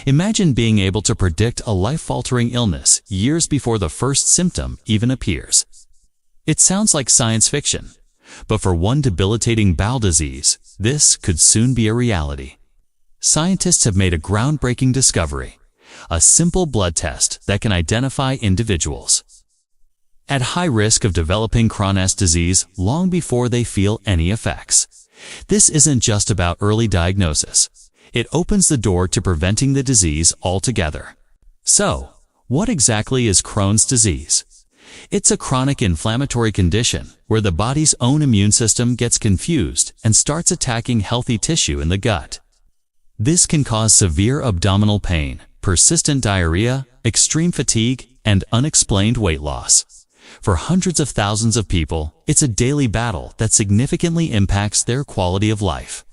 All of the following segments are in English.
Imagine being able to predict a life-altering illness years before the first symptom even appears. It sounds like science fiction, but for one debilitating bowel disease, this could soon be a reality. Scientists have made a groundbreaking discovery, a simple blood test that can identify individuals at high risk of developing Crohn's disease long before they feel any effects. This isn't just about early diagnosis. It opens the door to preventing the disease altogether. So, what exactly is Crohn's disease? It's a chronic inflammatory condition where the body's own immune system gets confused and starts attacking healthy tissue in the gut. This can cause severe abdominal pain, persistent diarrhea, extreme fatigue, and unexplained weight loss. For hundreds of thousands of people, it's a daily battle that significantly impacts their quality of life.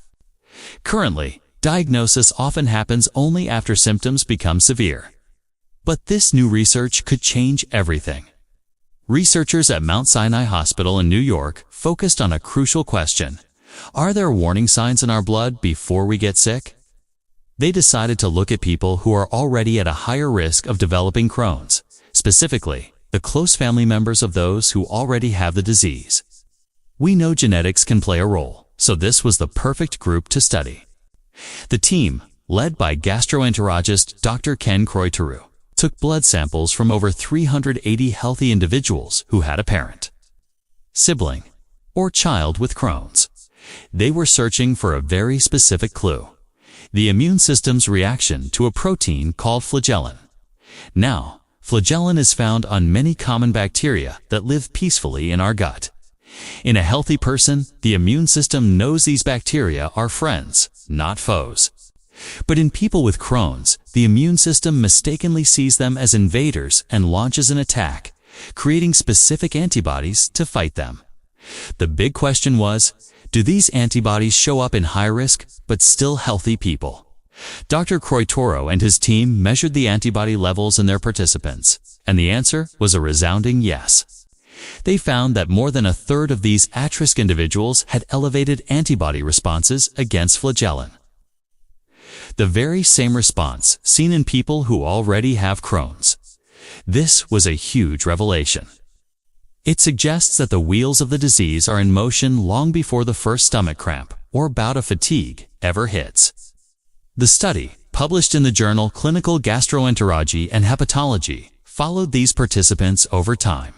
Currently, diagnosis often happens only after symptoms become severe. But this new research could change everything. Researchers at Mount Sinai Hospital in New York focused on a crucial question. Are there warning signs in our blood before we get sick? They decided to look at people who are already at a higher risk of developing Crohn's, specifically, the close family members of those who already have the disease. We know genetics can play a role, so this was the perfect group to study. The team, led by gastroenterologist Dr. Ken Croiteru, took blood samples from over 380 healthy individuals who had a parent, sibling, or child with Crohn's. They were searching for a very specific clue: the immune system's reaction to a protein called flagellin. Now, flagellin is found on many common bacteria that live peacefully in our gut. In a healthy person, the immune system knows these bacteria are friends, not foes. But in people with Crohn's, the immune system mistakenly sees them as invaders and launches an attack, creating specific antibodies to fight them. The big question was, do these antibodies show up in high-risk but still healthy people? Dr. Croiteru and his team measured the antibody levels in their participants, and the answer was a resounding yes. They found that more than a third of these at-risk individuals had elevated antibody responses against flagellin. The very same response seen in people who already have Crohn's. This was a huge revelation. It suggests that the wheels of the disease are in motion long before the first stomach cramp or bout of fatigue ever hits. The study, published in the journal Clinical Gastroenterology and Hepatology, followed these participants over time.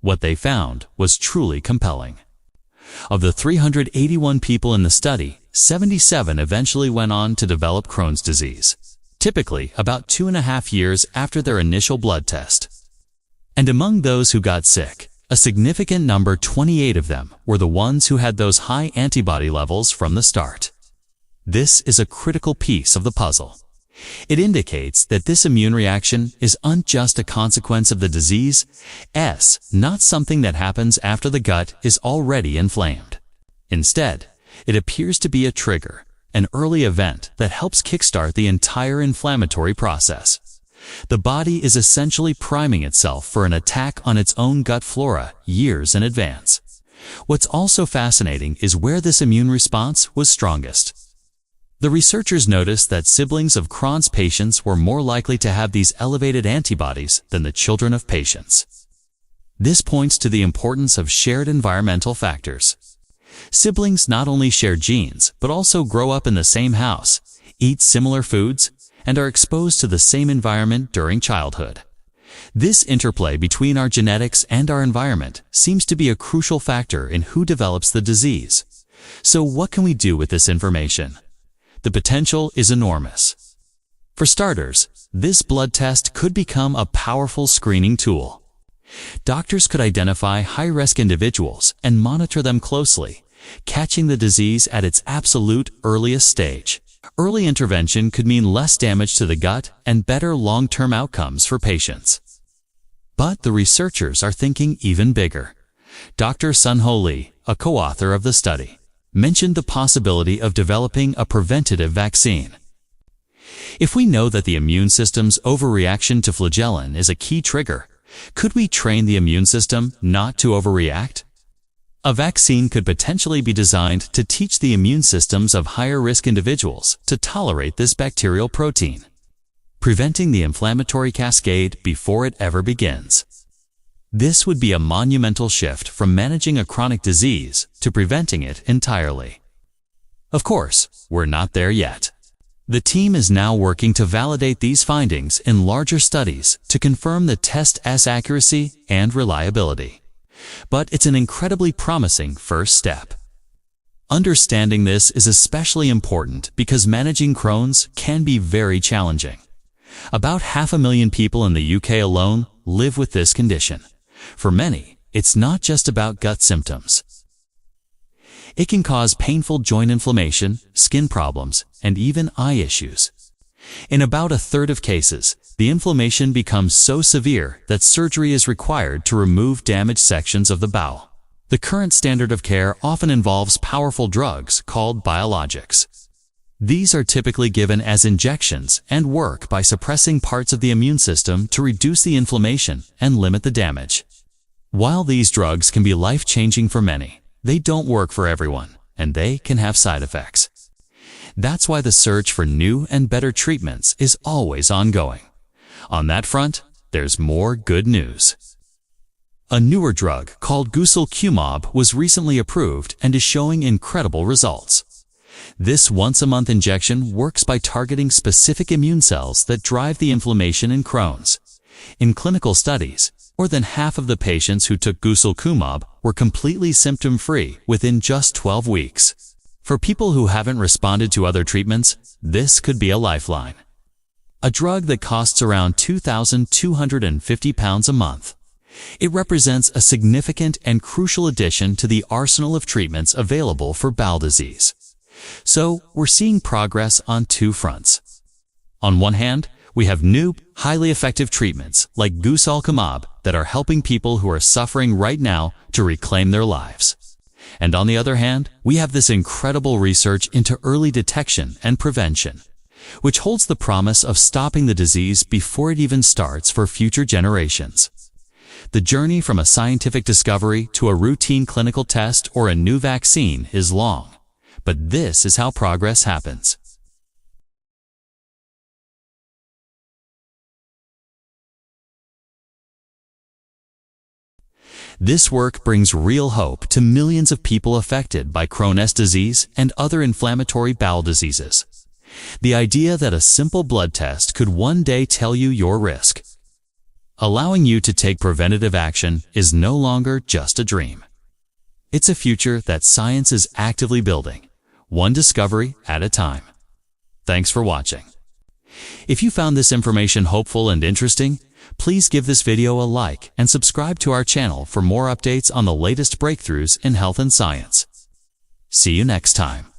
What they found was truly compelling. Of the 381 people in the study, 77 eventually went on to develop Crohn's disease, typically about 2.5 years after their initial blood test. And among those who got sick, a significant number, 28 of them, were the ones who had those high antibody levels from the start. This is a critical piece of the puzzle. It indicates that this immune reaction is not just a consequence of the disease, not something that happens after the gut is already inflamed. Instead, it appears to be a trigger, an early event that helps kickstart the entire inflammatory process. The body is essentially priming itself for an attack on its own gut flora years in advance. What's also fascinating is where this immune response was strongest. The researchers noticed that siblings of Crohn's patients were more likely to have these elevated antibodies than the children of patients. This points to the importance of shared environmental factors. Siblings not only share genes, but also grow up in the same house, eat similar foods, and are exposed to the same environment during childhood. This interplay between our genetics and our environment seems to be a crucial factor in who develops the disease. So what can we do with this information? The potential is enormous. For starters, this blood test could become a powerful screening tool. Doctors could identify high-risk individuals and monitor them closely, catching the disease at its absolute earliest stage. Early intervention could mean less damage to the gut and better long-term outcomes for patients. But the researchers are thinking even bigger. Dr. Sun-Ho Lee, a co-author of the study, mentioned the possibility of developing a preventative vaccine. If we know that the immune system's overreaction to flagellin is a key trigger, could we train the immune system not to overreact? A vaccine could potentially be designed to teach the immune systems of higher-risk individuals to tolerate this bacterial protein, preventing the inflammatory cascade before it ever begins. This would be a monumental shift from managing a chronic disease to preventing it entirely. Of course, we're not there yet. The team is now working to validate these findings in larger studies to confirm the test's accuracy and reliability. But it's an incredibly promising first step. Understanding this is especially important because managing Crohn's can be very challenging. About 500,000 people in the UK alone live with this condition. For many, it's not just about gut symptoms. It can cause painful joint inflammation, skin problems, and even eye issues. In about a third of cases, the inflammation becomes so severe that surgery is required to remove damaged sections of the bowel. The current standard of care often involves powerful drugs called biologics. These are typically given as injections and work by suppressing parts of the immune system to reduce the inflammation and limit the damage. While these drugs can be life-changing for many, they don't work for everyone, and they can have side effects. That's why the search for new and better treatments is always ongoing. On that front, there's more good news. A newer drug called guselkumab was recently approved and is showing incredible results. This once-a-month injection works by targeting specific immune cells that drive the inflammation in Crohn's. In clinical studies, more than half of the patients who took guselkumab were completely symptom-free within just 12 weeks. For people who haven't responded to other treatments, this could be a lifeline. A drug that costs around £2,250 a month. It represents a significant and crucial addition to the arsenal of treatments available for bowel disease. So, we're seeing progress on two fronts. On one hand, we have new, highly effective treatments like guselkumab that are helping people who are suffering right now to reclaim their lives. And on the other hand, we have this incredible research into early detection and prevention, which holds the promise of stopping the disease before it even starts for future generations. The journey from a scientific discovery to a routine clinical test or a new vaccine is long, but this is how progress happens. This work brings real hope to millions of people affected by Crohn's disease and other inflammatory bowel diseases. The idea that a simple blood test could one day tell you your risk, allowing you to take preventative action, is no longer just a dream. It's a future that science is actively building, one discovery at a time. Thanks for watching. If you found this information hopeful and interesting, please give this video a like and subscribe to our channel for more updates on the latest breakthroughs in health and science. See you next time.